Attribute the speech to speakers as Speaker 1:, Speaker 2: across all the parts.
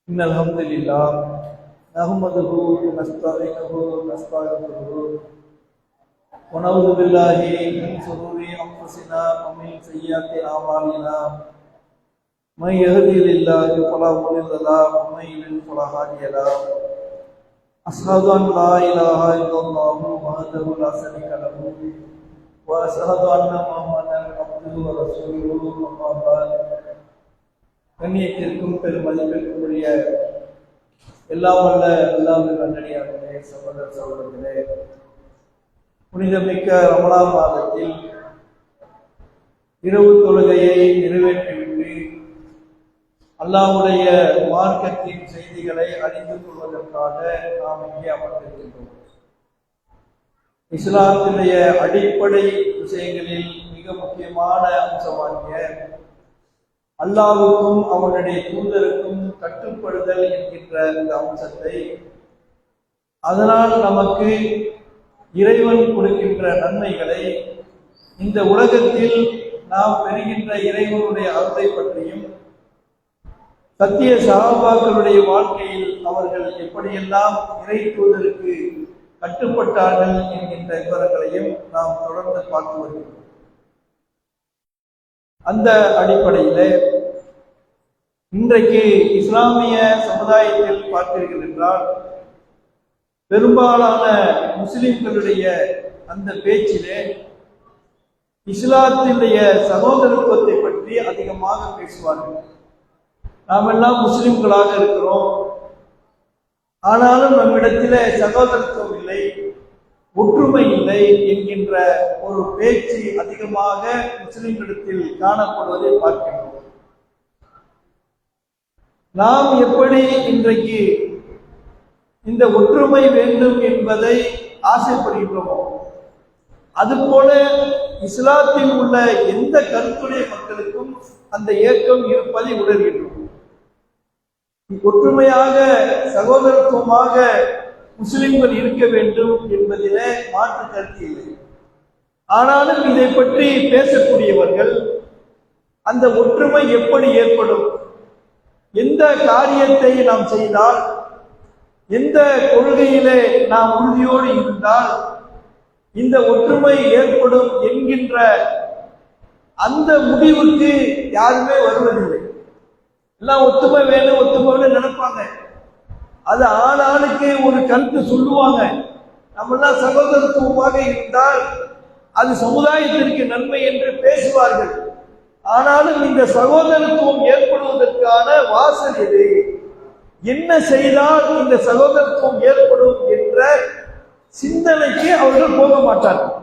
Speaker 1: إن الحمد لله نحمده ونستعينه ونستغفره ونعوذ بالله من شرور أنفسنا ومن سيئات أعمالنا من يهده الله فلا مضل له ومن يضلل فلا هادي له أشهد أن لا إله إلا الله وحده لا شريك له وأشهد أن محمدا عبده ورسوله أما بعد கண்ணியத்திற்கும் பெருமதிப்பிற்கும் உரிய எல்லாம் வல்ல அல்லாஹ்வின் நல்லடியார்களே, சகோதர சகோதரிகளே, புனிதமிக்க ரமலான் மாதத்தில் இரவு தொழுகையை நிறைவேற்றிவிட்டு அல்லாஹ்வுடைய மார்க்கத்தின் செய்திகளை அறிந்து கொள்வதற்காக நாம் இங்கே அமர்ந்திருக்கின்றோம். இஸ்லாத்தினுடைய அடிப்படை விஷயங்களில் மிக முக்கியமான அம்சமாகிய அல்லாஹ்வுக்கும் அவனுடைய தூதருக்கும் கட்டுப்படுதல் என்கின்ற இந்த அம்சத்தை, அதனால் நமக்கு இறைவன் கொடுக்கின்ற நன்மைகளை, இந்த உலகத்தில் நாம் பெறுகின்ற இறைவனுடைய அருளை பற்றியும், சத்திய சஹாபாக்களுடைய வாழ்க்கையில் அவர்கள் எப்படியெல்லாம் இறை தூதருக்கு கட்டுப்பட்டார்கள் என்கின்ற விவரங்களையும் நாம் தொடர்ந்து பார்த்து வருகிறோம். அந்த அடிப்படையில் இன்றைக்கு இஸ்லாமிய சமுதாயத்தில் பார்த்தீர்கள் என்றால், பெரும்பாலான முஸ்லிம்களுடைய அந்த பேச்சிலே இஸ்லாத்தினுடைய சகோதரத்துவத்தை பற்றி அதிகமாக பேசுவார்கள். நாம் எல்லாம் முஸ்லிம்களாக இருக்கிறோம், ஆனாலும் நம்மிடத்திலே சகோதரத்துவம் இல்லை, ஒற்றுமை இல்லை என்கின்ற ஒரு பேச்சு அதிகமாக முஸ்லிம்களிடத்தில் காணப்படுவதை பார்க்கிறோம். நாம் எப்படி இன்றைக்கு இந்த ஒற்றுமை வேண்டும் என்பதை ஆசைப்படுகின்றோமோ, அதுபோல இஸ்லாத்தில் உள்ள எந்த கருத்துடைய மக்களுக்கும் அந்த ஏக்கம் இருப்பதை உணர்கின்றோம். ஒற்றுமையாக சகோதரத்துவமாக முஸ்லிம்கள் இருக்க வேண்டும் என்பதிலே மாற்று கருத்து இல்லை. ஆனாலும் இதை பற்றி பேசக்கூடியவர்கள் அந்த ஒற்றுமை எப்படி ஏற்படும், எந்த காரியத்தை நாம் செய்தால், எந்த கொள்கையிலே நாம் உறுதியோடு இருந்தால் இந்த ஒற்றுமை ஏற்படும் என்கின்ற அந்த முடிவுக்கு யாருமே வருவதில்லை. எல்லாம் ஒத்துமை வேணும் ஒத்துமைன்னு நினைப்பாங்க. அது ஆளாளுக்கு ஒரு கருத்து சொல்லுவாங்க. நம்மெல்லாம் சகோதரத்துவமாக இருந்தால் அது சமுதாயத்திற்கு நன்மை என்று பேசுவார்கள். ஆனாலும் இந்த சகோதரத்துவம் ஏற்படுவதற்கான வாசல் எது, என்ன செய்தால் இந்த சகோதரத்துவம் ஏற்படும் என்ற சிந்தனைக்கு அவர்கள் போக மாட்டார்கள்.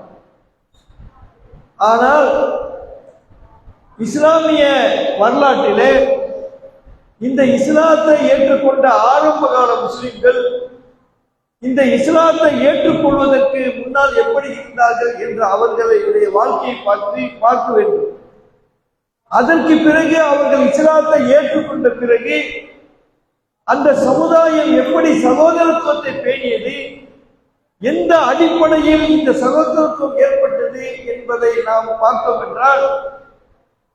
Speaker 1: ஆனால் இஸ்லாமிய வரலாற்றிலே இந்த இஸ்லாத்தை ஏற்றுக்கொண்ட ஆரம்ப கால முஸ்லிம்கள் இந்த இஸ்லாத்தை ஏற்றுக்கொள்வதற்கு முன்னால் எப்படி இருந்தார்கள் என்ற அவர்களுடைய வாழ்க்கையை பற்றி பார்க்க வேண்டும். அதற்கு பிறகு அவர்கள் இஸ்லாத்தை ஏற்றுக்கொண்ட பிறகு அந்த சமுதாயம் எப்படி சகோதரத்துவத்தை பேணியது, எந்த அடிப்படையில் இந்த சகோதரத்துவம் ஏற்பட்டது என்பதை நாம் பார்த்தோம் என்றால்,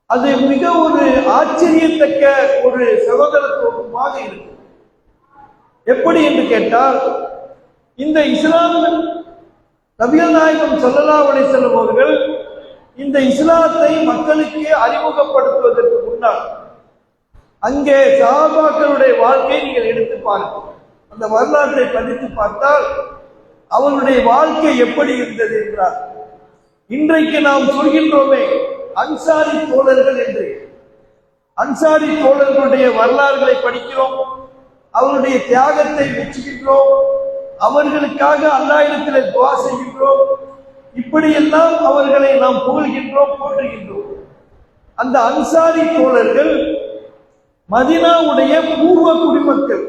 Speaker 1: அது மிக ஒரு ஆச்சரியத்தக்க ஒரு சகோதரத்துவமாக இருக்கும். எப்படி என்று கேட்டால், இந்த இஸ்லாம் நபிகள் நாயகம் ஸல்லல்லாஹு அலைஹி வஸல்லம் அவர்கள் இந்த இஸ்லாத்தை மக்களுக்கு அறிமுகப்படுத்துவதற்கு முன்னால் அங்கே சஹாபாக்களுடைய வாழ்க்கையை நீங்கள் எடுத்து பாருங்கள். அந்த வரலாற்றை படித்து பார்த்தால் அவர்களுடைய வாழ்க்கை எப்படி இருந்தது என்றால், இன்றைக்கு நாம் சொல்கின்றோமே அன்சாரி தோழர்கள் என்று, அன்சாரி தோழர்களுடைய வரலாறுகளை படிக்கிறோம், அவருடைய தியாகத்தை மெச்சுகின்றோம், அவர்களுக்காக அல்லாஹ்விடத்திலே துஆ செய்கின்றோம். இப்படியெல்லாம் அவர்களை நாம் புகழ்கின்றோம், போற்றுகின்றோம். அந்த அன்சாரி தோழர்கள் மதீனாவுடைய பூர்வ குடிமக்கள்.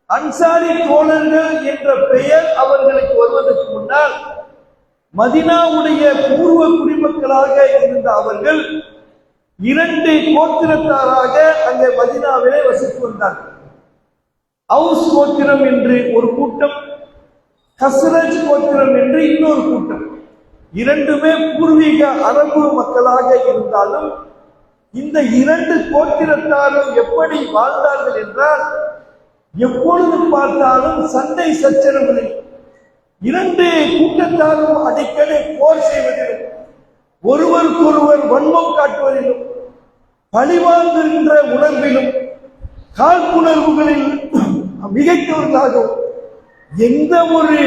Speaker 1: அன்சாரி தோழர்கள் என்ற பெயர் அவர்களுக்கு வருவதற்கு முன்னால் மதீனாவுடைய பூர்வ குடிமக்களாக இருந்த அவர்கள் 2 கோத்திரத்தாராக அங்கே மதீனாவிலே வசித்து வந்தார்கள். அவுஸ் கோத்திரம் என்று ஒரு கூட்டம், கஸ்ரஜ் கோத்திரம் என்று இன்னொரு கூட்டம். 2மே பூர்வீக அரபு மக்களாக இருந்தாலும் இந்த 2 கோத்திரத்தாரும் எப்படி வாழ்ந்தார்கள் என்றால், எப்பொழுது பார்த்தாலும் சண்டை சச்சரவுகளில், இரண்டு கூட்டத்தாரும் அடிக்கடி போர் செய்வதிலும், ஒருவருக்கொருவர் வன்மம் காட்டுவதிலும், பழிவாங்குகின்ற உணர்விலும், காழ்ப்புணர்வுகளில் மிகைத்தவர்களாகவும், எந்த ஒரு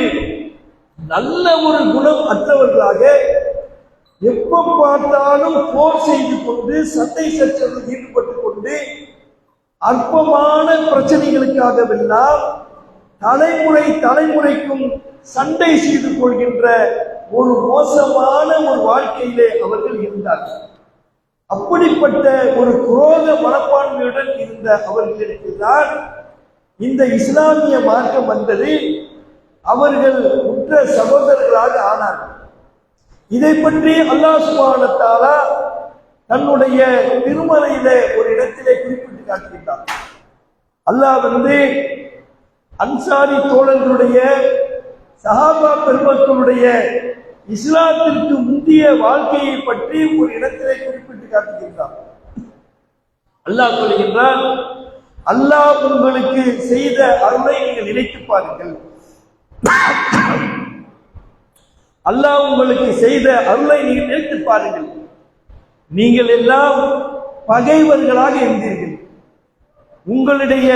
Speaker 1: நல்ல ஒரு குணம் அற்றவர்களாக எப்ப பார்த்தாலும் போர் செய்து கொண்டு சண்டை சச்சரவில் ஈடுபட்டுக் கொண்டு அற்பமான பிரச்சனைகளுக்காகவெல்லாம் தலைமுறைக்கும் சண்டை செய்து கொள்கின்ற ஒரு மோசமான ஒரு வாழ்க்கையிலே அவர்கள் இருந்தார்கள். அப்படிப்பட்ட ஒரு குரோத மனப்பான்மையுடன் இருந்த அவர்களுக்கு தான் இந்த இஸ்லாமிய மார்க்கம் வந்தது. அவர்கள் உற்ற சகோதரர்களாக ஆனார்கள். இதை பற்றி அல்லாஹ் சுப்ஹானஹு வ தஆலா தன்னுடைய திருமறையிலே ஒரு இடத்திலே குறிப்பிட்டு காட்டுகின்றார். அல்லாஹ் அன்சாரி தோழர்களுடைய, சஹாபா பெருமக்களுடைய இஸ்லாத்திற்கு முந்திய வாழ்க்கையை பற்றி ஒரு இடத்திலே குறிப்பிட்டு காட்டுகின்றார். அல்லாஹ் சொல்கின்றான், அல்லாஹ் உங்களுக்கு செய்த அருளை நீங்கள் நினைத்து பாருங்கள். அல்லாஹ் உங்களுக்கு செய்த அருளை நீங்கள் நினைத்து பாருங்கள். நீங்கள் எல்லாம் பகைவர்களாக இருந்தீர்கள். உங்களுடைய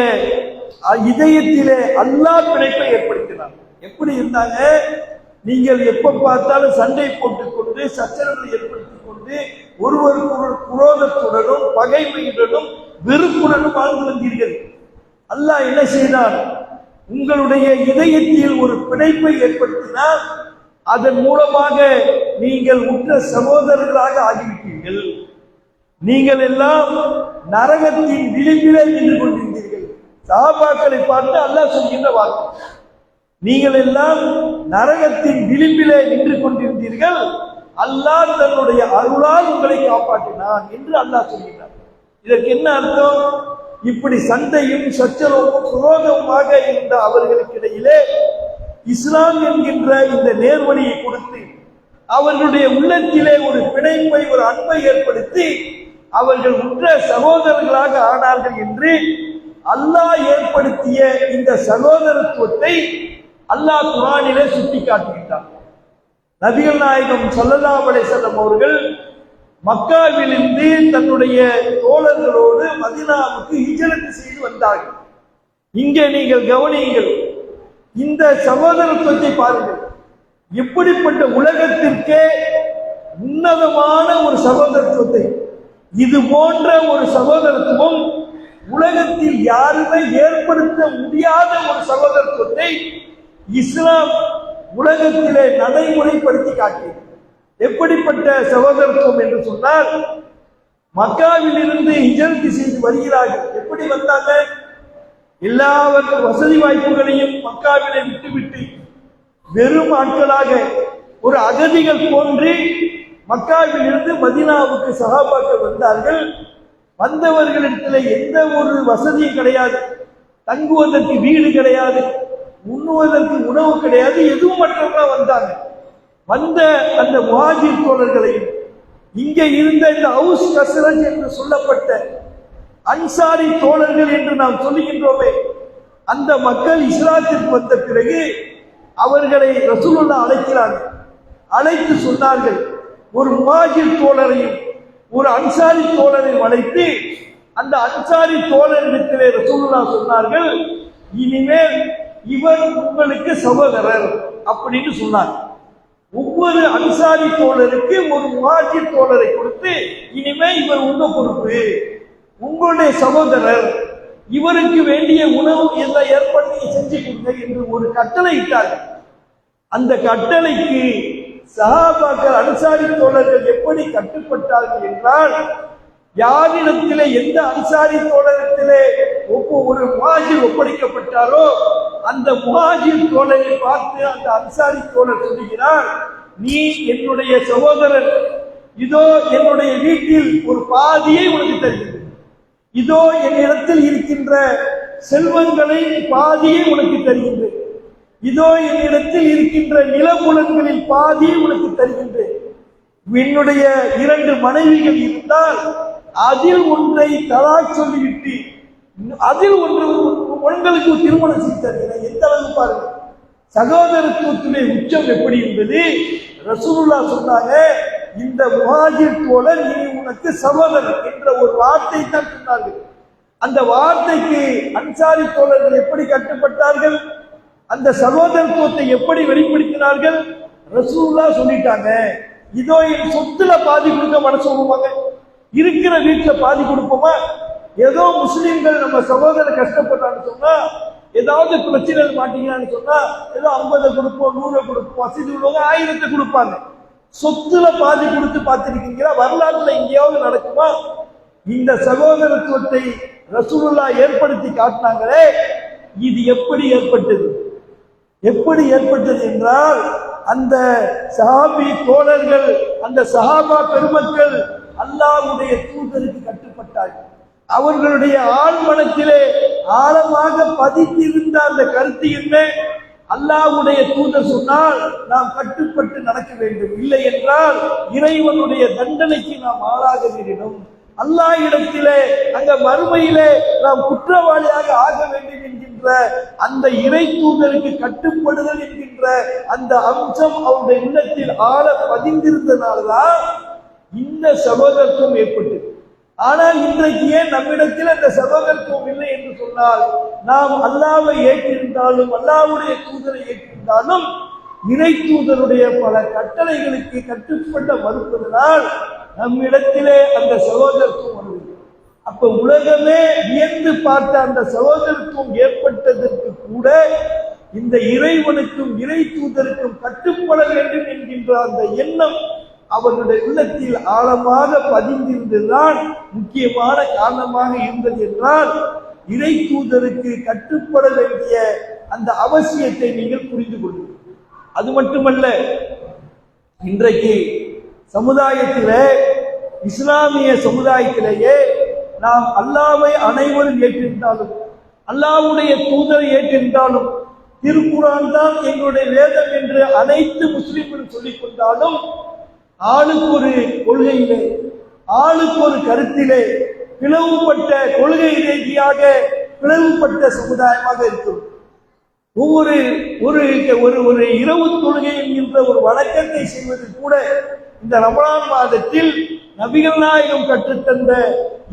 Speaker 1: இதயத்திலே அல்லாஹ் பிணைப்பை ஏற்படுத்தினார். எப்படி இருந்தாங்க? நீங்கள் எப்ப பார்த்தாலும் சண்டை போட்டுக் கொண்டு சச்சரவை ஏற்படுத்திக் கொண்டு ஒருவருக்கு குரோதத்துடனும் பகைமையுடனும் வெறுப்புடனும் வாழ்ந்து வந்தீர்கள். அல்லாஹ் என்ன செய்தார்? உங்களுடைய இதயத்தில் ஒரு பிணைப்பை ஏற்படுத்தினால் அதன் மூலமாக நீங்கள் உற்ற சகோதரர்களாக ஆகிவிட்டீர்கள். நீங்கள் எல்லாம் நரகத்தின் விளிம்பிலே நின்று கொண்டிருந்தீர்கள். சஹாபாக்களை பார்த்து அல்லாஹ் சொல்கின்ற வார்த்தை, நீங்கள் எல்லாம் நரகத்தின் விளிம்பிலே நின்று கொண்டிருந்தீர்கள், அல்லாஹ் தன்னுடைய அருளால் உங்களை காப்பாற்றினான் என்று அல்லாஹ் சொல்கிறார். இதற்கு என்ன அர்த்தம்? இப்படி சண்டையும் சச்சரவும் சுரோகமாக இருந்த அவர்களுக்கு இடையிலே இஸ்லாம் என்கின்ற இந்த நேர்வழியை கொடுத்து அவர்களுடைய உள்ளத்திலே ஒரு பிணைப்பை, ஒரு அன்பை ஏற்படுத்தி அவர்கள் உற்ற சகோதரர்களாக ஆனார்கள் என்று அல்லாஹ் ஏற்படுத்திய இந்த சகோதரத்துவத்தை அல்லாஹ் குர்ஆனிலே சுட்டி காட்டுகின்றார். நபிகள் நாயகம் ஸல்லல்லாஹு அலைஹி வஸல்லம் அவர்கள் மக்காவிலிருந்து தன்னுடைய தோழர்களோடு மதீனாவுக்கு ஹிஜ்ரத் செய்து வந்தார்கள். இங்கே நீங்கள் கவனியுங்கள், இந்த சகோதரத்துவத்தை பாருங்கள். எப்படிப்பட்ட உலகத்திற்கே உன்னதமான ஒரு சகோதரத்துவத்தை, இது போன்ற ஒரு சகோதரத்துவம் உலகத்தில் யாருமே ஏற்படுத்த முடியாத ஒரு சகோதரத்துவத்தை இஸ்லாம் உலகத்திலே நடைமுறைப்படுத்தி காட்டியது. எப்படிப்பட்ட சகோதரத்துவம் என்று சொன்னால், மக்காவில் இருந்து ஹிஜ்ரத் செய்து வருகிறார்கள். எப்படி வந்தாங்க? எல்லாவற்ற வசதி வாய்ப்புகளையும் மக்காவிலே விட்டுவிட்டு வெறும் ஆட்களாக ஒரு அகதிகள் போன்று மக்காவில் இருந்து மதீனாவுக்கு சஹாபாக்கள் வந்தார்கள். வந்தவர்களிடத்தில் எந்த ஒரு வசதியும் கிடையாது, தங்குவதற்கு வீடு கிடையாது, உண்ணுவதற்கு உணவு கிடையாது, எதுவும் மற்றவங்களா வந்தாங்க. வந்த அந்த முஹாஜிர் தோழர்களையும் இங்கே இருந்த இந்த அவுஸ் கஸ்ரஜ் என்று சொல்லப்பட்ட அன்சாரி தோழர்கள் என்று நாம் சொல்லுகின்றோமே, அந்த மக்கள் இஸ்லாத்திற்கு வந்த பிறகு அவர்களை ரசூலுல்லாஹ் அழைக்கிறாங்க. அழைத்து சொன்னார்கள், ஒரு முஹாஜிர் தோழரையும் ஒரு அன்சாரி தோழரையும் அழைத்து அந்த அன்சாரி தோழரிடத்திலே ரசூலுல்லாஹ் சொன்னார்கள், இனிமேல் இவர் உங்களுக்கு சகோதரர் அப்படின்னு சொன்னார். ஒவ்வொரு அன்சாரி தோழருக்கு ஒரு முஹாஜிர் தோழரை கொடுத்து, இனிமே இவர் உங்க பொறுப்பு, உங்களுடைய சகோதரர், இவருக்கு வேண்டிய உணவு எல்லாம் ஏற்பாடு செஞ்சு கொடுங்க என்று ஒரு கட்டளை இட்டார்கள். அந்த கட்டளைக்கு சஹாபாக்கள் அன்சாரி தோழர்கள் எப்படி கட்டுப்பட்டார்கள் என்றால், யாரிடத்திலே எந்த அன்சாரி தோழரிடத்திலே ஒரு முஹாஜிர் ஒப்படைக்கப்பட்டாரோ அந்த முஹாஜிர் தோழரை பார்த்து அந்த அன்சாரி தோழர் சொல்லுகிறார், நீ என்னுடைய சகோதரன், இதோ என்னுடைய வீட்டில் ஒரு பாதியை உனக்கு தருகிறது, இதோ என்னிடத்தில் இருக்கின்ற செல்வங்களை பாதியை உனக்கு தருகின்றேன், இதோ என்னிடத்தில் இருக்கின்ற நிலப்புலன்களில் பாதியை உனக்கு தருகின்றேன், என்னுடைய 2 மனைவிகள் இருந்தால் அதில் ஒன்றை தலாக் சொல்லிவிட்டு அதில் ஒன்று உங்களுக்கு திருமணம் செய்து தருகிறேன். எந்த அளவு பாருங்க, சகோதரத்துவத்துடைய உச்சம் எப்படி என்பது ரசூலுல்லாஹ் சொன்னாங்க. இந்த முஹாஜிர் தோழர் இனி உனக்கு சகோதரர் என்ற ஒரு வார்த்தை தான் சொன்னார்கள். அந்த வார்த்தைக்கு அன்சாரி தோழர்கள் எப்படி கட்டுப்பட்டார்கள், அந்த சகோதரத்துவத்தை எப்படி வெளிப்படுத்தினார்கள்? ரசூலுல்லாஹ் சொல்லிட்டாங்க, இதோ என் சொத்துல பாதி கொடுக்க மனசு வருவாங்க, இருக்கிற வீட்டுல பாதி கொடுப்போமா? ஏதோ முஸ்லிம்கள் நம்ம சகோதரர் கஷ்டப்பட்டான்னு சொன்னா, ஏதாவது பிரச்சனை மாட்டீங்கன்னு சொன்னா ஏதோ 50 கொடுப்போம், 100 கொடுப்போம், வசதி உள்ளவங்க 1000 கொடுப்பாங்க. சொத்துல பாதி கொடுத்து பார்த்திருக்கீங்களா? வரலாற்றுல எங்கேயாவது நடக்குமா? இந்த சகோதரத்துவத்தை ரசூலுல்லாஹ் ஏற்படுத்தி காட்டினாங்களே, இது எப்படி ஏற்பட்டது? எப்படி ஏற்பட்டது என்றால், அந்த சஹாபி தோழர்கள், அந்த சஹாபா பெருமக்கள் அல்லாஹ்வுடைய தூதருக்கு கட்டுப்பட்டார்கள். அவர்களுடைய ஆழ்மனத்திலே ஆழமாக பதித்திருந்த அந்த கருத்து என்ன? அல்லாஹ்வுடைய தூதர் சொன்னால் நாம் கட்டுப்பட்டு நடக்க வேண்டும், இல்லை என்றால் இறைவனுடைய தண்டனைக்கு நாம் ஆளாக நேரிடும், அல்லாஹ் இடத்திலே அங்க மறுமையிலே நாம் குற்றவாளியாக ஆக வேண்டும் என்கின்ற அந்த இறை தூதருக்கு கட்டுப்படுதல் என்கின்ற அந்த அம்சம் அவருடைய உள்ளத்தில் ஆழ பதிந்திருந்தனால்தான் இந்த சகோதரத்துவம் ஏற்பட்டது. ஆனால் இன்றைக்கு ஏன் நம்மிடத்தில் அந்த சகோதரத்துவம் இல்லை என்று சொன்னால், நாம் அல்லாஹ்வை ஏற்றிருந்தாலும் அல்லாஹ்வுடைய தூதரை ஏற்றிருந்தாலும் இறை தூதருடைய பல கட்டளைகளுக்கு கட்டுப்பட மறுப்பதனால் நம்மிடத்திலே அந்த சகோதரத்துவம் வருகிறது. அப்ப உலகமே வியந்து பார்த்த அந்த சகோதரத்துவம் ஏற்பட்டதற்கு கூட இந்த இறைவனுக்கும் இறை தூதருக்கும் கட்டுப்பட வேண்டும் என்கின்ற அந்த எண்ணம் அவர்களுடைய உள்ளத்தில் ஆழமாக பதிந்திருந்ததுதான் முக்கியமான காரணமாக இருந்தது என்றால், இறை தூதருக்கு கட்டுப்பட வேண்டிய அந்த அவசியத்தை நீங்கள் புரிந்து கொள்ளுங்கள். அது மட்டுமல்ல, இன்றைக்கு சமுதாயத்திலே, இஸ்லாமிய சமுதாயத்திலேயே நாம் அல்லாஹ்வை அனைவரும் ஏற்றிருந்தாலும் அல்லாஹ்வுடைய தூதரை ஏற்றிருந்தாலும் திருக்குர்ஆன் தான் எங்களுடைய வேதம் என்று அனைத்து முஸ்லிம்களும் சொல்லிக் கொண்டாலும் ஆளுக்கு ஒரு கொள்கையிலே, ஆளுக்கு ஒரு கருத்திலே பிளவுபட்ட, கொள்கை ரீதியாக பிளவுபட்ட சமுதாயமாக இருக்கிறோம். ஒவ்வொரு ஒரு இரவு தொழுகை என்கின்ற ஒரு வணக்கத்தை செய்வது கூட இந்த ரமலான் மாதத்தில் நபிகள் நாயகம் கற்றுத்தந்த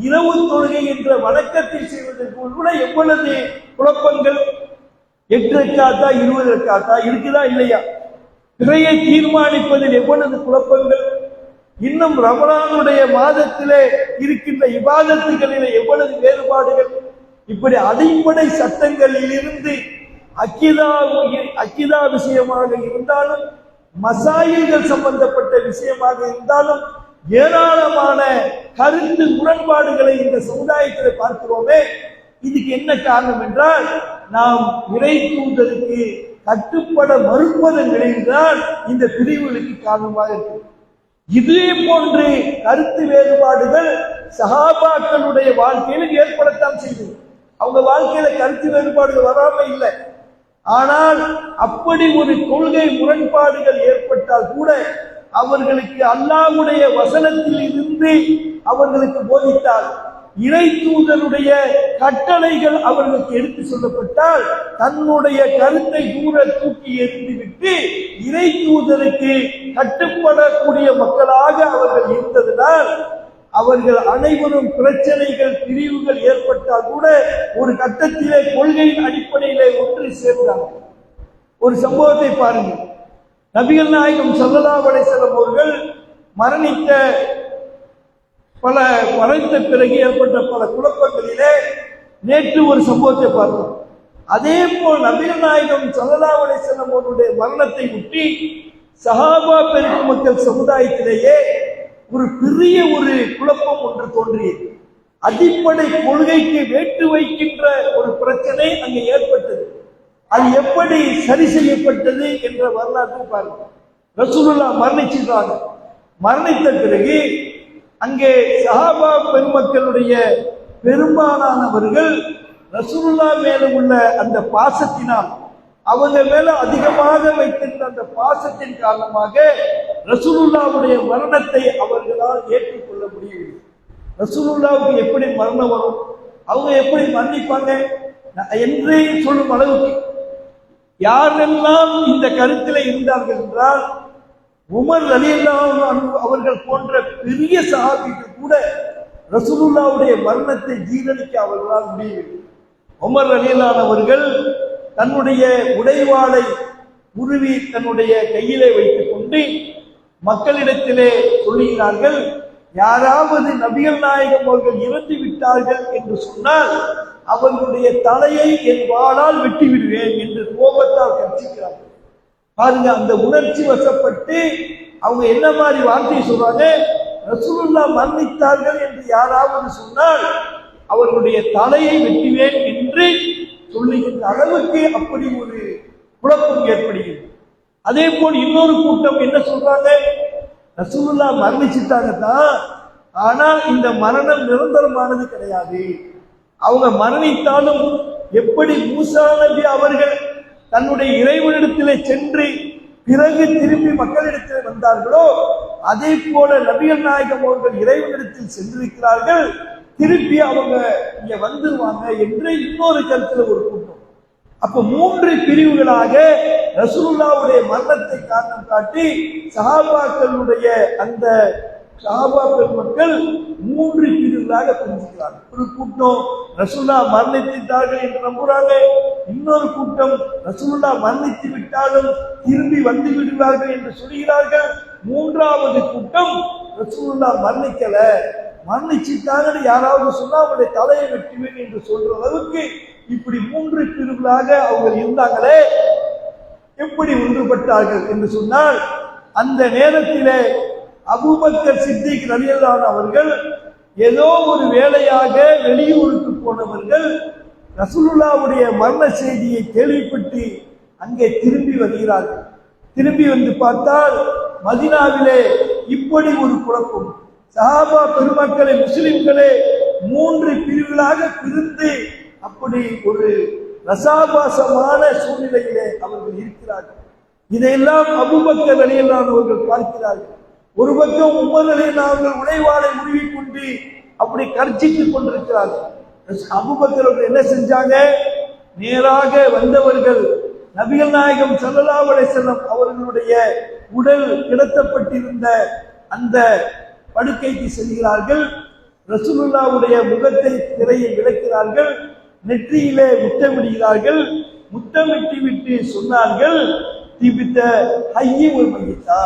Speaker 1: இரவு தொழுகை என்ற வணக்கத்தை செய்வதற்கு கூட எவ்வளவு குழப்பங்கள்! 8 ரக்காத்தா 20 ரக்காத்தா இருக்குதா இல்லையா? பிறையை தீர்மானிப்பதில் எவ்வளவு குழப்பங்கள்! இன்னும் ரமலானுடைய மாதத்திலே இருக்கின்ற இபாதத்துகளிலே எவ்வளவு வேறுபாடுகள்! இப்படி அடிப்படை சட்டங்களில் இருந்து அக்கிதா விஷயமாக இருந்தாலும், மசாயில்கள் சம்பந்தப்பட்ட விஷயமாக இருந்தாலும் ஏராளமான கருத்து முரண்பாடுகளை இந்த சமுதாயத்தில் பார்க்கிறோமே. இதுக்கு என்ன காரணம் என்றால், நாம் இறை தூதருக்கு கட்டுப்பட மறுப்பதன் விளைவுதான் இந்த பிரிவுகளுக்கு காரணமாக இருக்கு. இதே போன்று கருத்து வேறுபாடுகள் சஹாபாக்களுடைய வாழ்க்கையில் ஏற்படத்தான் செய்தது. அவங்க வாழ்க்கையில கருத்து வேறுபாடுகள் வராம இல்லை. ஆனால் அப்படி ஒரு கொள்கை முரண்பாடுகள் ஏற்பட்டால் கூட அவர்களுக்கு அல்லாஹ்வுடைய வசனத்தில் இருந்து அவர்களுக்கு போதித்தால், இறை தூதருடைய கட்டளைகள் அவர்களுக்கு எடுத்து சொல்லப்பட்டால், தன்னுடைய கருத்தை தூர தூக்கி எறிந்துவிட்டு இறை தூதருக்கு கட்டுப்படக்கூடிய மக்களாக அவர்கள் இருந்ததனால் அவர்கள் அனைவரும் பிரச்சனைகள், பிரிவுகள் ஏற்பட்டால் கூட ஒரு கட்டத்திலே கொள்கையின் அடிப்படையிலே ஒன்று சேர்ந்தார்கள். ஒரு சம்பவத்தை பாருங்கள். நபிகள் நாயகம் ஸல்லல்லாஹு அலைஹி வஸல்லம் அவர்கள் மறைத்த பிறகு ஏற்பட்ட பல குழப்பங்களிலே நேற்று ஒரு சம்பவத்தை பார்த்தோம். அதே போல் நபிகள் நாயகம் ஸல்லல்லாஹு அலைஹி வஸல்லம் அவருடைய மரணத்தை ஒட்டி சஹாபா பெருமக்கள் சமுதாயத்திலேயே ஒரு பெரிய ஒரு குழப்பம் ஒன்று தோன்றியது. அடிப்படை கொள்கைக்கு வேட்டு வைக்கின்ற ஒரு பிரச்சனை அங்கே ஏற்பட்டது. அது எப்படி சரி செய்யப்பட்டது என்ற வரலாற்றை பாருங்க. ரசூலுல்லாஹ் மரணிச்சிருக்காங்க. மரணித்த பிறகு அங்கே சஹாபா பெருமக்களுடைய பெரும்பாலானவர்கள் ரசூலுல்லாஹ் மேல உள்ள அந்த பாசத்தினால், அவங்க மேல அதிகமாக வைத்திருந்த அந்த பாசத்தின் காரணமாக ரசூலுல்லாஹ்வுடைய மரணத்தை அவர்களால் ஏற்றுக்கொள்ள முடியவில்லை. ரசூலுல்லாஹ்வுக்கு எப்படி மரணம் வரும்? அவங்க எப்படி மன்னிப்பாங்க? என்று சொல்லும் அளவுக்கு யாரெல்லாம் இந்த கருத்தில் இருந்தார்கள் என்றால் உமர் ரலியல்லாஹு அன்ஹு அவர்கள் போன்ற பெரிய சஹாபிகள் கூட ரசூலுல்லாஹ்வுடைய மரணத்தை ஜீரணிக்க அவர்களால் முடியவில்லை. உமர் ரலியல்லாஹு அவர்கள் தன்னுடைய உடைவாளை உருவி தன்னுடைய கையிலே வைத்துக் கொண்டு மக்களிடத்திலே சொல்லுகிறார்கள், யாராவது நபிகள் நாயகம் அவர்கள் இறந்து விட்டார்கள் என்று சொன்னால் அவர்களுடைய தலையை என் வாளால் வெட்டி விடுவேன் என்று கோபத்தால் கர்ச்சிக்கிறார்கள். பாருங்க, அந்த உணர்ச்சி வசப்பட்டு அவங்க என்ன மாதிரி வார்த்தையை சொல்றாங்க, ரசூலுல்லாஹ் மரணித்தார்கள் என்று யாராவது சொன்னால் அவர்களுடைய தலையை வெட்டுவேன் என்று சொல்லுகின்ற அளவுக்கு அப்படி ஒரு குழப்பம் ஏற்படுகிறது. அதே போல் இன்னொரு கூட்டம் என்ன சொல்றாங்க, ரசூலுல்லாஹ் மரணிச்சுட்டாங்க தான், ஆனால் இந்த மரணம் நிரந்தரமானது கிடையாது. அவங்க மரணித்தாலும் எப்படி மூசா நபி அவர்கள் தன்னுடைய இறைவனிடத்திலே சென்று பிறகு திரும்பி மக்களிடத்தில் வந்தார்களோ அதே போல நபிகள் நாயகம் அவர்கள் இறைவனிடத்தில் சென்றிருக்கிறார்கள், திருப்பி அவங்க இங்க வந்துருவாங்க என்று இன்னொரு கருத்துல ஒரு கூட்டம். அப்ப 3 பிரிவுகளாக ரசூலுல்லாஹ்வுடைய மரணத்தை காரணம் காட்டி சஹாபாக்களுடைய அந்த சஹாபாக்கள் மக்கள் 3 பிரிவுகளாக பிரிஞ்சுக்கிறார்கள். ஒரு கூட்டம் ரசூலுல்லாஹ் மரணித்தார்கள் என்று நம்புறாங்க, இன்னொரு கூட்டம் ரசூலுல்லாஹ் மரணித்து விட்டாலும் திரும்பி வந்து விடுவார்கள் என்று சொல்கிறார்கள், 3வது கூட்டம் ரசூலுல்லாஹ் மரணிக்கல, மரணிச்சுட்டாங்கன்னு யாராவது சொன்னா அவருடைய தலையை வெட்டுவேன் என்று சொல்ற அளவுக்கு இப்படி 3 பிரிவுகளாக அவங்க இருந்தாங்களே. எப்படி ஒன்றுபட்டார்கள் என்று சொன்னால், அந்த நேரத்திலே அபூபக்கர் சித்திக் ரலியல்லாஹு அன்ஹு அவர்கள் ஏதோ ஒரு வேலையாக வெளியூருக்கு போனவர்கள் ரசூலுல்லாஹ்வுடைய மரண செய்தியை கேள்விப்பட்டு அங்கே திரும்பி வருகிறார்கள். திரும்பி வந்து பார்த்தால் மதீனாவிலே இப்படி ஒரு குழப்பம், சஹாபா பெருமக்களே முஸ்லிம்களே 3 பிரிவுகளாக பிரிந்து அப்படி ஒரு ரசாபாசமான சூழ்நிலையிலே அவர்கள் இருக்கிறார்கள். இதையெல்லாம் அபூபக்கர் ரலியல்லாஹு அன்ஹு அவர்கள் பார்க்கிறார்கள். ஒரு பக்கம் உமர் ரலியல்லாஹு அன்ஹு அவர்கள் உடைவாளை உருவிக் கொண்டு அப்படி கர்ச்சித்துக் கொண்டிருக்கிறார்கள். அபூபக்கர் அவர்கள் என்ன செஞ்சாங்க, நேராக வந்தவர்கள் நபிகள் நாயகம் ஸல்லல்லாஹு அலைஹி வஸல்லம் அவர்களுடைய உடல் கிடத்தப்பட்டிருந்த அந்த படுக்கைக்கு செல்கிறார்கள். ரசூலுல்லாஹ்வுடைய முகத்தை திரையை விளக்கிறார்கள், நெற்றியிலே முத்தமிடுகிறார்கள். முத்தமிட்டு விட்டு சொன்னார்கள், திபித்த ஹய்யி வல் மய்யித்தா,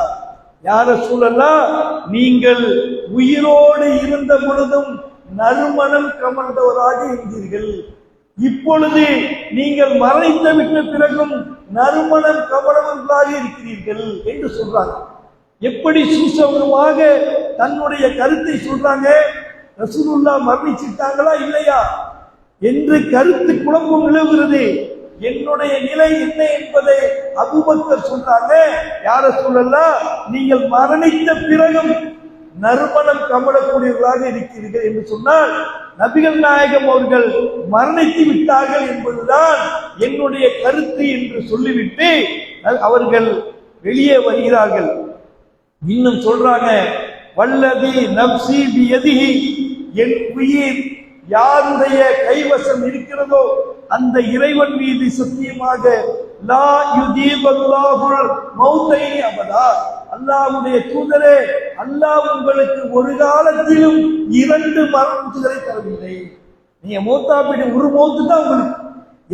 Speaker 1: யா ரசூலல்லாஹ் நீங்கள் உயிரோடு இருந்த பொழுதும் நறுமணம் கமழ்ந்தவராக இருந்தீர்கள், இப்பொழுது நீங்கள் மரணித்து விட்ட பிறகும் நறுமணம் கமழ்ந்தவர்களாக இருக்கிறீர்கள் என்று சொல்றாங்க. எப்படி சூசகமாக தன்னுடைய கருத்தை சொல்றாங்க, ரசூலுல்லாஹ் மரணிச்சிட்டாங்களா இல்லையா என்று கருத்து குழப்பம் நிலவுகிறது. என்னுடைய நிலை என்ன என்பதை அபூபக்கர் சொல்றாங்க, யா ரசூலல்லாஹ் நீங்கள் மரணித்த பிறகும் நறுமணம் கமழக்கூடியவர்களாக இருக்கிறீர்கள் என்று சொன்னால் நபிகள் நாயகம் அவர்கள் மரணித்து விட்டார்கள் என்பதுதான் என்னுடைய கருத்து என்று சொல்லிவிட்டு அவர்கள் வெளியே வருகிறார்கள். இன்னும் சொல்றாங்க, வல்லதி நப்சி பியதிஹி, என் உயிர் யாருடைய கைவசம் இருக்கிறதோ அந்த இறைவன் மீது சத்தியமாக, லா யுஜீபல்லாஹுல் மௌத்தைனி அபதா, அல்லாஹ்வுடைய தூதரே அல்லாஹ் உங்களுக்கு ஒரு காலத்திலும் 2 மரணங்களை தரவில்லை. நீங்க மௌத்தாபிடி ஒரு மௌத்து தான் உங்களுக்கு,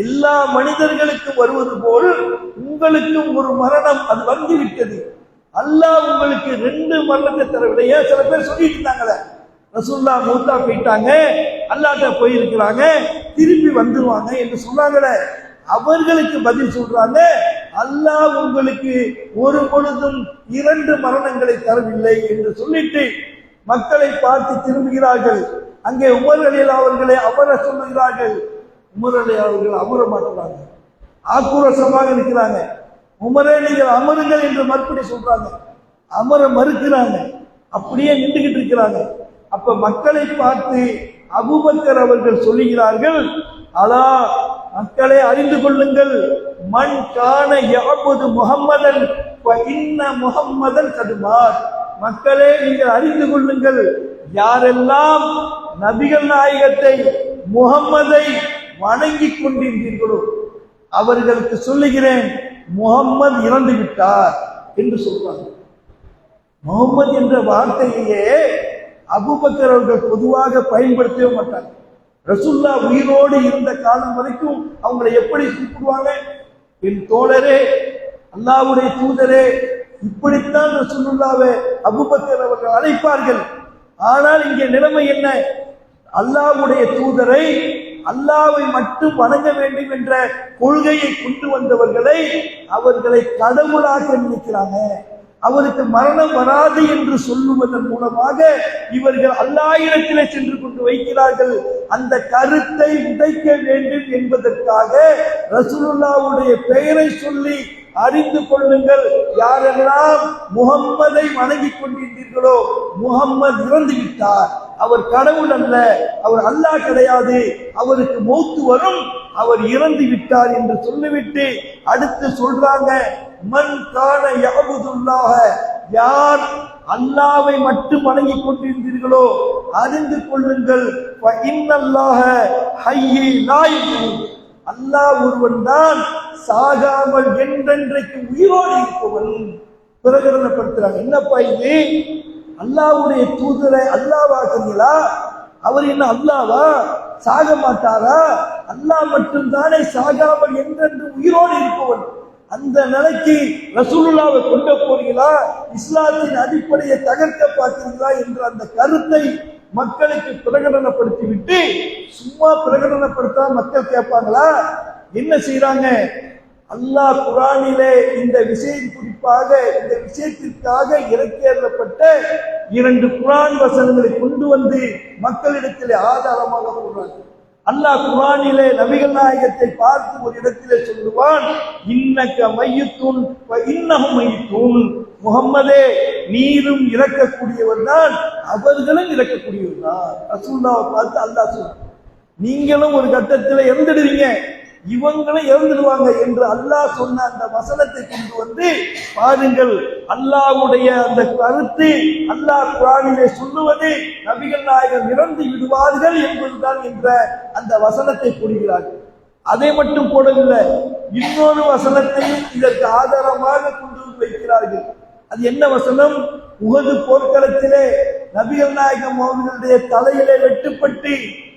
Speaker 1: எல்லா மனிதர்களுக்கும் வருவது போல் உங்களுக்கும் ஒரு மரணம் அது வந்துவிட்டது. அல்லாஹ் உங்களுக்கு 2 மரணத்தை தரவில்லை. ஏன் சில பேர் சொல்லிட்டு இருந்தாங்களே, ரசூலுல்லாஹ் மௌத்தா போயிட்டாங்க, அல்லாஹ்ட்ட போயிருக்கிறாங்க, திருப்பி வந்துருவாங்க என்று சொன்னாங்களே, அவர்களுக்கு பதில் சொல்றாங்க, அல்லாஹ் உங்களுக்கு ஒரு பொழுதும் 2 மரணங்களை தரவில்லை என்று சொல்லிட்டு மக்களை பார்த்து திரும்புகிறார்கள். அங்கே உமர் ரலியல்லாஹு அவர்களை அமர சொல்லுகிறார்கள். உமர் ரலியல்லாஹு அவர்கள் அமர மாட்டுறாங்க, ஆக்ரோஷமாக இருக்கிறாங்க. உமரே நீங்கள் அமருங்கள் என்று மறுபடி சொல்றாங்க, அமர மறுக்கிறாங்க, அப்படியே நின்றுகிட்டு இருக்கிறாங்க. அப்ப மக்களை பார்த்து அபூபக்கர் அவர்கள் சொல்லுகிறார்கள், அலா மக்களை அறிந்து கொள்ளுங்கள், மன் கான யஅபுது முஹம்மதன் வ இன்ன முஹம்மதன் கதுமார், மக்களே நீங்கள் அறிந்து கொள்ளுங்கள், யாரெல்லாம் நபிகள் நாயகத்தை முஹம்மதை வணங்கி கொண்டிருந்தீர்களோ அவர்களுக்கு சொல்லுகிறேன், முகம்மது இறந்து விட்டார் என்று சொல்றாங்க. முகம்மது என்ற வார்த்தையே அபூபக்கர் அவர்கள் பொதுவாக பயன்படுத்தவே மாட்டாங்க. ரசூலுல்லா உயிரோடு இருந்த காலம் வரைக்கும் அவங்களை எப்படி கூப்பிடுவாங்க? என் தோழரே, அல்லாஹ்வுடைய தூதரே, இப்படித்தான் ரசூலுல்லாவை அபூபக்கர் அவர்கள் அழைப்பார்கள். ஆனால் இங்கே நிலைமை என்ன? அல்லாஹ்வுடைய தூதரை, அல்லாஹ்வை மட்டும் வணங்க வேண்டும் என்ற கொள்கையை கொண்டு வந்தவர்களை அவர்களை கடவுளாக நினைக்கிறாங்க. அவருக்கு மரணம் வராது என்று சொல்லுவதன் மூலமாக இவர்கள் அல்லாஹ்விடத்திலே சென்று கொண்டு வைக்கிறார்கள். அந்த கருத்தை உடைக்க வேண்டும் என்பதற்காக ரசூலுல்லாஹ்வுடைய பெயரை சொல்லி அறிந்து கொள்ளுங்கள், யாரெல்லாம் முகம்மதை வணங்கிக் கொண்டிருந்தீர்களோ முகம்மது இறந்து விட்டார், அவர் கடவுள் அல்ல, அவர் அல்லாஹ் கிடையாது, அவருக்கு மௌத்து வரும், அவர் இறந்து விட்டார் என்று சொல்லிவிட்டு அடுத்து சொல்றாங்க, மன் கான யஅபுதுல்லாஹ, யார் அல்லாஹ்வை மட்டும் வணங்கிக் கொண்டிருந்தீர்களோ அறிந்து கொள்ளுங்கள், ஃப இன்னல்லாஹ ஹய்யி லா யமூத், அல்லாஹ் ஒருவன் தான் சாகாமல் என்றென்றைக்கு உயிரோடு இருப்பவன். பிரகடனப்படுத்துறாங்க. என்னப்பா இது? அல்லாஹ்வுடைய தூதரை அல்லாஹ்வாக்குறீங்களா? அவர் என்ன அல்லாஹ்வா? சாக மாட்டாரா? அல்லாஹ் மட்டும் தானே சாகாமல் என்றென்று உயிரோடு இருப்பவன். அந்த நிலைக்கு ரசூலுல்லாவை கொண்டு போறீங்களா? இஸ்லாத்தின் அடிப்படையை தகர்க்க பார்க்கிறீங்களா என்ற அந்த கருத்தை மக்களுக்கு பிரகடனப்படுத்தி விட்டு, சும்மா பிரகடனப்படுத்தா மக்கள் கேட்பாங்களா? என்ன செய்யறாங்க? அல்லாஹ் குர்ஆனிலே இந்த விஷயம் குறிப்பாக இந்த விஷயத்திற்காக இறக்கியறப்பட்ட 2 குர்ஆன் வசனங்களை கொண்டு வந்து மக்களிடத்திலே ஆதாரமாக சொல்றாங்க. அல்லாஹ் குர்ஆனிலே நபிகள் நாயகத்தை பார்த்து ஒரு இடத்திலே சொல்லுவான், இன்னக மையத்துன் வ இன்னஹும் மையத்துன், முகம்மதே நீரும் இறக்கக்கூடியவர் தான், அவர்களும் இறக்கக்கூடியவர் தான். ரசூலுல்லாஹ்வை பார்த்து அல்லாஹ் சொல்றான், நீங்களும் ஒரு கட்டத்தில் இறந்துடுவீங்க, இவங்களும் இறந்துடுவாங்க என்று அல்லாஹ் சொன்ன அந்த வசனத்தை கொண்டு வந்து பாருங்கள். அல்லாஹ்வுடைய அந்த கருத்து அல்லாஹ் குர்ஆனிலே சொல்லுவது நபிகள் நாயகம் இறந்து விடுவார்கள் என்பதுதான் என்ற அந்த வசனத்தை போடுகிறார்கள். அதை மட்டும் போடவில்லை, இன்னொரு வசனத்தையும் இதற்கு ஆதாரமாக கொண்டு வந்து வைக்கிறார்கள். அது என்ன வசனம்? உஹது போர்க்களத்திலே நபிகள் நாயகம் அவர்களுடைய தலையிலே வெட்டுப்பட்டு,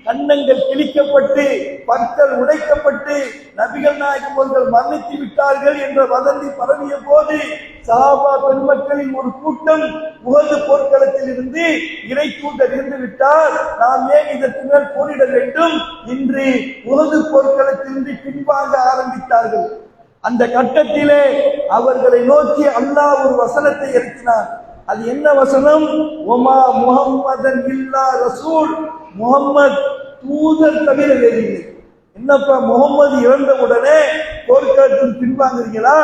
Speaker 1: கன்னங்கள் கிழிக்கப்பட்டு, பற்கள் உடைக்கப்பட்டு நபிகள் நாயகம் அவர்கள் மரணித்து விட்டார்கள் என்ற வதந்தி பரவிய போது சஹாபா பெருமக்களின் ஒரு கூட்டம் உஹது போர்க்களத்தில் இருந்து இறை தூதர் இருந்து விட்டார், நாம் ஏன் இதற்கு மேல் போரிட வேண்டும் என்று உஹது போர்க்களத்திலிருந்து பின்வாங்க ஆரம்பித்தார்கள். அந்த கட்டத்திலே அவர்களை நோக்கி அல்லாஹ் ஒரு வசனத்தை இறக்கினார். அது என்ன வசனம்? ஒமா முஹம்மதன் இல்லா ரசூல், முகம்மது தூதர் தவிர வேறில்லை. என்னப்பா, முகம்மது இறந்த உடனே போர்க்களத்தில் பின்வாங்குறீங்களா?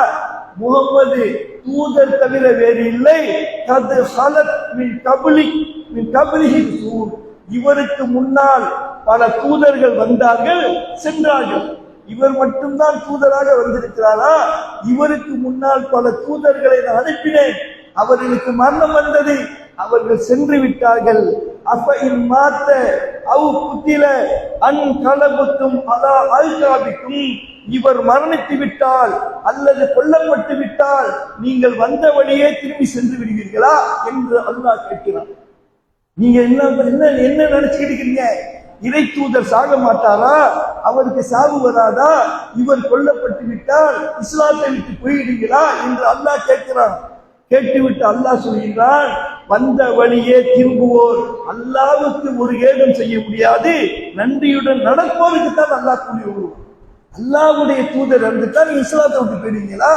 Speaker 1: முகம்மது தூதர் தவிர வேறு இல்லை. கது ஹலத் மின் கப்லிஹி ரசூல், இவருக்கு முன்னால் பல தூதர்கள் வந்தார்கள் சென்றார்கள், இவர் மட்டும்தான் தூதராக வந்திருக்கிறாரா? இவருக்கு முன்னால் பல தூதர்களை நான் அனுப்பினேன், அவர்களுக்கு மரணம் வந்தது, அவர்கள் சென்று விட்டார்கள். அப்ப இம்மாத்த அவ் புத்தில அன் கலபத்தும் அலா அல்காபிக்கும், இவர் மரணித்து விட்டால் அல்லது கொல்லப்பட்டு விட்டால் நீங்கள் வந்த வழியே திரும்பி சென்று விடுவீர்களா என்று அல்லாஹ் கேட்கிறான். நீங்க என்ன நினைச்சுக்கிட்டு இருக்கீங்க? இறை தூதர் சாக மாட்டாரா? அவருக்கு சாவு வராதா? இவர் கொல்லப்பட்டு விட்டால் இஸ்லாத்தை விட்டு போயிடுங்களா என்று அல்லாஹ் கேட்கிறான். கேட்டுவிட்டு அல்லாஹ் சொல்கிறான், வந்த வழியே திரும்புவோர் அல்லாஹ்வுக்கு ஒரு ஏதும் செய்ய முடியாது, நன்றியுடன் நடப்போருக்கு தான் அல்லாஹ் கூலி வருவான். அல்லாஹ்வுடைய தூதர் இருந்துட்டா நீங்க இஸ்லாத்தை விட்டு போயிடுவீங்களா?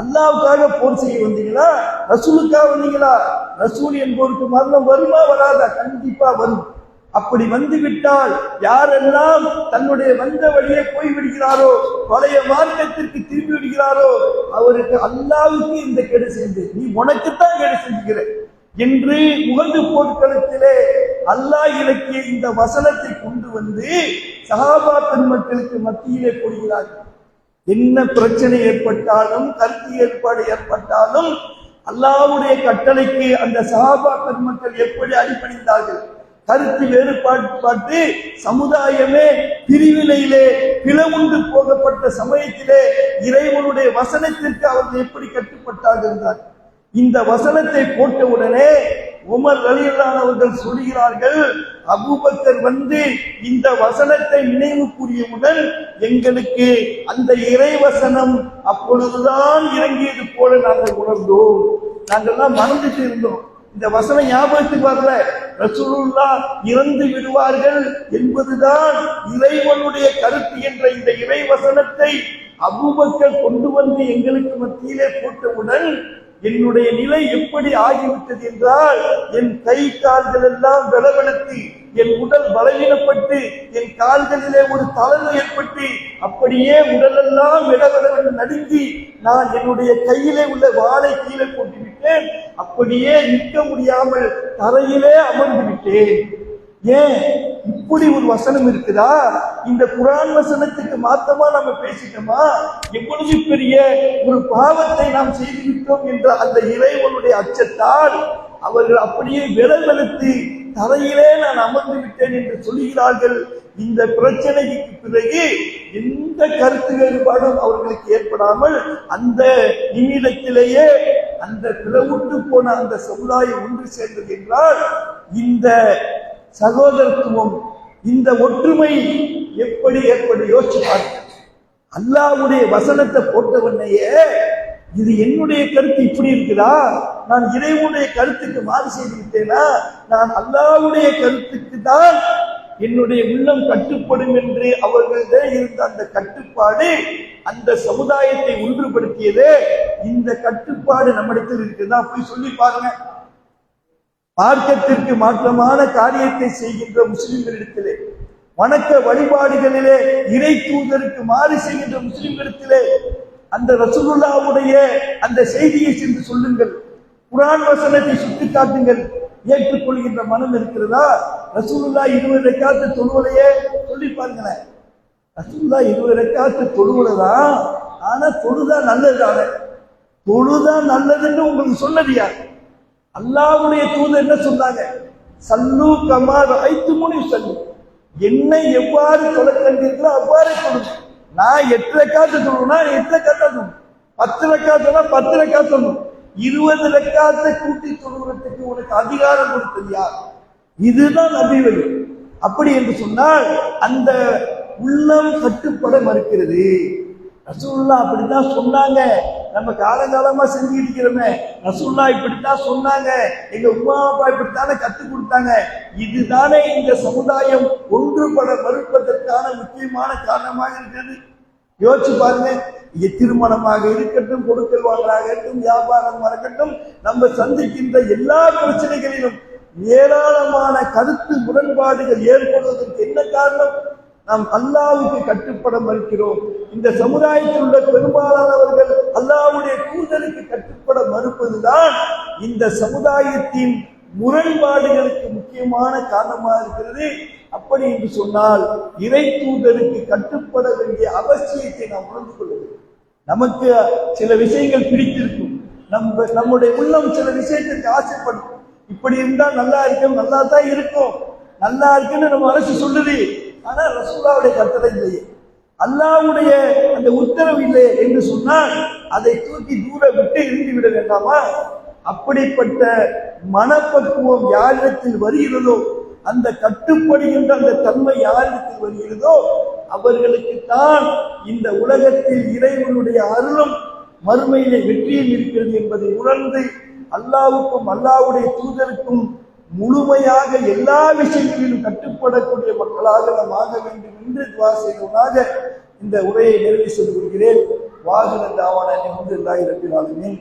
Speaker 1: அல்லாஹ்வுக்காக போர் செய்ய வந்தீங்களா? ரசூலுக்காக வந்தீங்களா? ரசூல் என்பவருக்கு மரணம் வருமா வராதா? கண்டிப்பா வரும். அப்படி வந்து விட்டால் யாரெல்லாம் தன்னுடைய வந்த வழியே போய் விடுகிறாரோ, பழைய மார்க்கத்திற்கு திரும்பி விடுகிறாரோ, அவருக்கு அல்லாஹ்வுக்கு இந்த கேடு செய்து நீ உனக்குத்தான் கேடு செஞ்சுக்கிற என்று உகந்து போர்க்களத்திலே அல்லாஹ் இலக்கிய இந்த வசனத்தை கொண்டு வந்து சஹாபா பெருமக்களுக்கு மத்தியிலே போடுகிறார்கள். என்ன பிரச்சனை ஏற்பட்டாலும், கருத்து ஏற்பாடு ஏற்பட்டாலும் அல்லாஹ்வுடைய கட்டளைக்கு அந்த சஹாபா பெருமக்கள் எப்படி அடிபணிந்தார்கள், கருத்து வேறுபாட்டு சமுதாயமே பிரிவினையிலே பிளவுண்டு போகப்பட்ட சமயத்திலே இறைவனுடைய வசனத்திற்கு அவர்கள் எப்படி கட்டுப்பட்டார்கள் என்றார். இந்த வசனத்தை போட்டவுடனே உமர் ரலியல்லாஹு அவர்கள் சொல்கிறார்கள், அபூபக்கர் வந்து இந்த வசனத்தை நினைவு கூறியவுடன் எங்களுக்கு அந்த இறைவசனம் அப்பொழுதுதான் இறங்கியது போல நாங்கள் உணர்ந்தோம். நாங்கள்லாம் மறந்துட்டு இருந்தோம். இந்த வசனம் ஞாபகத்துக்கு வரல. ரசூலுல்லாஹ் இறந்து விடுவார்கள் என்பதுதான் இறைவனுடைய கருத்து என்ற இந்த இறை வசனத்தை அபூபக்கர் கொண்டு வந்து எங்களுக்கு மத்தியிலே போட்டவுடன் என்னுடைய நிலை எப்படி ஆகிவிட்டது என்றால், என் கை கால்கள் எல்லாம் வெலவெடுத்து, என் உடல் பலவீனப்பட்டு, என் கால்களிலே ஒரு தளர்வு ஏற்பட்டு, அப்படியே உடலெல்லாம் வெலவெலவென்று நடுங்கி நான் என்னுடைய கையிலே உள்ள வாளை கீழே போட்டுவிட்டேன். அப்படியே நிற்க முடியாமல் தரையிலே அமர்ந்து விட்டேன். ஏன் இப்படி ஒரு வசனம் இருக்குதா? இந்த குர்ஆன் வசனத்துக்கு மாத்தமா நம்ம பேசிட்டோமா? எவ்வளவு பெரிய ஒரு பாவத்தை நாம் செய்துவிட்டோம் என்ற அந்த இறைவனுடைய அச்சத்தால் அவர்கள் அப்படியே வெலவெலுத்து தரையிலே நான் அமர்ந்து விட்டேன் என்று சொல்கிறார்கள். இந்த பிரச்சனைக்கு பிறகு எந்த கருத்து வேறுபாடும் அவர்களுக்கு ஏற்படாமல் அந்த நிமிடத்திலேயே அந்த பிளவுண்டு போன அந்த சமுதாயம் ஒன்று சேர்ந்தது என்றால், இந்த சகோதரத்துவம், இந்த ஒற்றுமை எப்படி ஏற்படும் யோசிச்சு பாருங்க. அல்லாஹ்வுடைய வசனத்தை போட்டவனையே இது என்னுடைய கருத்து இப்படி இருக்குதா, நான் இறைவனுடைய கருத்துக்கு மாறு செய்து விட்டேனா, நான் அல்லாஹ்வுடைய கருத்துக்கு தான் என்னுடைய உள்ளம் கட்டுப்படும் என்று அவர்களிடம் இருந்த அந்த கட்டுப்பாடு அந்த சமுதாயத்தை ஒன்றுபடுத்தியது. இந்த கட்டுப்பாடு நம்மிடத்தில் இருக்குதா? போய் சொல்லி பாருங்க. மார்க்கத்திற்கு மாற்றமான காரியத்தை செய்கின்ற முஸ்லிம்களிடத்திலே, வணக்க வழிபாடுகளிலே இறை தூதருக்கு மாறு செய்கின்ற முஸ்லிம்களிடத்திலே அந்த ரசூலுல்லாஹ்வுடைய அந்த செய்தியை சென்று சொல்லுங்கள். குர்ஆன் வசனத்தை சுட்டி காட்டுங்கள். ஏற்றுக்கொள்கின்ற மனம் இருக்கிறதா? ரசூலுல்லாஹ் 20 ரக்காத்து தொழுவலையே சொல்லி பாருங்களேன். ரசூலுல்லாஹ் 20 ரக்காத்து தொழுவலதான். ஆனா தொழுதா நல்லதுதானே? தொழுதா நல்லதுன்னு உங்களுக்கு சொன்னது யார்? அல்லாஹ்வுடைய தூதர் என்ன சொன்னாங்க? சல்லு கமா ரஅய்துமுனி ஸல்லி, என்னை எவ்வாறு தொழ கண்டீர்களோ அவ்வாறே தொழுங்க. நான் 8 ரக்காத்து தொழுனா 8 ரக்காத்து தொழும், 10 ரக்காத்துனா 10 ரக்காத்து தொழும். 20 ரக்காத்தை கூட்டி தொழுகிறதுக்கு உனக்கு அதிகாரம் கொடுத்தது யார்? இதுதான் நபி வழி. அப்படி என்று சொன்னால் அந்த உள்ளம் கட்டுப்பட மறுக்கிறது. ரசூலுல்லாஹ் அப்படித்தான் சொன்னாங்க. நம்ம காலங்காலமா செஞ்சு இருக்கிறோமே, ரசூலுல்லாஹ் இப்படித்தான் சொன்னாங்க, எங்க உம்மா அப்பா இப்படித்தானே கற்றுக் கொடுத்தாங்க. இதுதானே இந்த சமுதாயம் ஒன்றுபட மறுப்பதற்கான முக்கியமான காரணமாக இருக்கிறது. யோசிச்சு பாருங்க. இங்க திருமணமாக இருக்கட்டும், கொடுக்கல் வாங்கலாக இருக்கட்டும், வியாபாரமாக இருக்கட்டும், நம்ம சந்திக்கின்ற எல்லா பிரச்சனைகளிலும் ஏராளமான கருத்து முரண்பாடுகள் ஏற்படுவதற்கு என்ன காரணம்? நாம் அல்லாஹ்வுக்கு கட்டுப்பட மறுக்கிறோம். இந்த சமுதாயத்தில் உள்ள பெரும்பாலானவர்கள் அல்லாஹ்வுடைய தூதருக்கு கட்டுப்பட மறுப்பதுதான் இந்த சமுதாயத்தின் முரண்பாடுகளுக்கு முக்கியமான காரணமாக இருக்கிறது. அப்படி என்று சொன்னால் இறை தூதருக்கு கட்டுப்பட வேண்டிய அவசியத்தை நாம் உணர்ந்து கொள்வது. நமக்கு சில விஷயங்கள் பிடித்திருக்கும், நம்முடைய உள்ளம் சில விஷயத்திற்கு ஆசைப்படும். இப்படி இருந்தால் நல்லா இருக்கும், நல்லா தான் இருக்கும், நல்லா இருக்குன்னு நம்ம அரசு சொல்லுது. ஆனா ரசூலுல்லாஹ்வுடைய கட்டளை இல்லையே, அல்லாஹ்வுடைய அந்த உத்தரவு இல்லை என்று சொன்னால் அதை தூக்கி தூர விட்டு இருந்து விட வேண்டாமா? அப்படிப்பட்ட மனப்பக்குவம் யாரிடத்தில் வருகிறதோ, அந்த கட்டுப்படுகின்ற அந்த தன்மை யாரிடத்தில் வருகிறதோ அவர்களுக்கு தான் இந்த உலகத்தில் இறைவனுடைய அருளும் மறுமையிலே வெற்றியும் இருக்கிறது என்பதை உணர்ந்து அல்லாஹ்வுக்கும் அல்லாஹ்வுடைய தூதருக்கும் முழுமையாக எல்லா விஷயங்களிலும் கட்டுப்படக்கூடிய மக்களாக நாம் ஆக வேண்டும் என்று துஆ செய்வதாக இந்த உரையை நிறைவு செய்து கொள்கிறேன். வாஹிர தாவானா அல்ஹம்துலில்லாஹி ரப்பில் ஆலமீன்.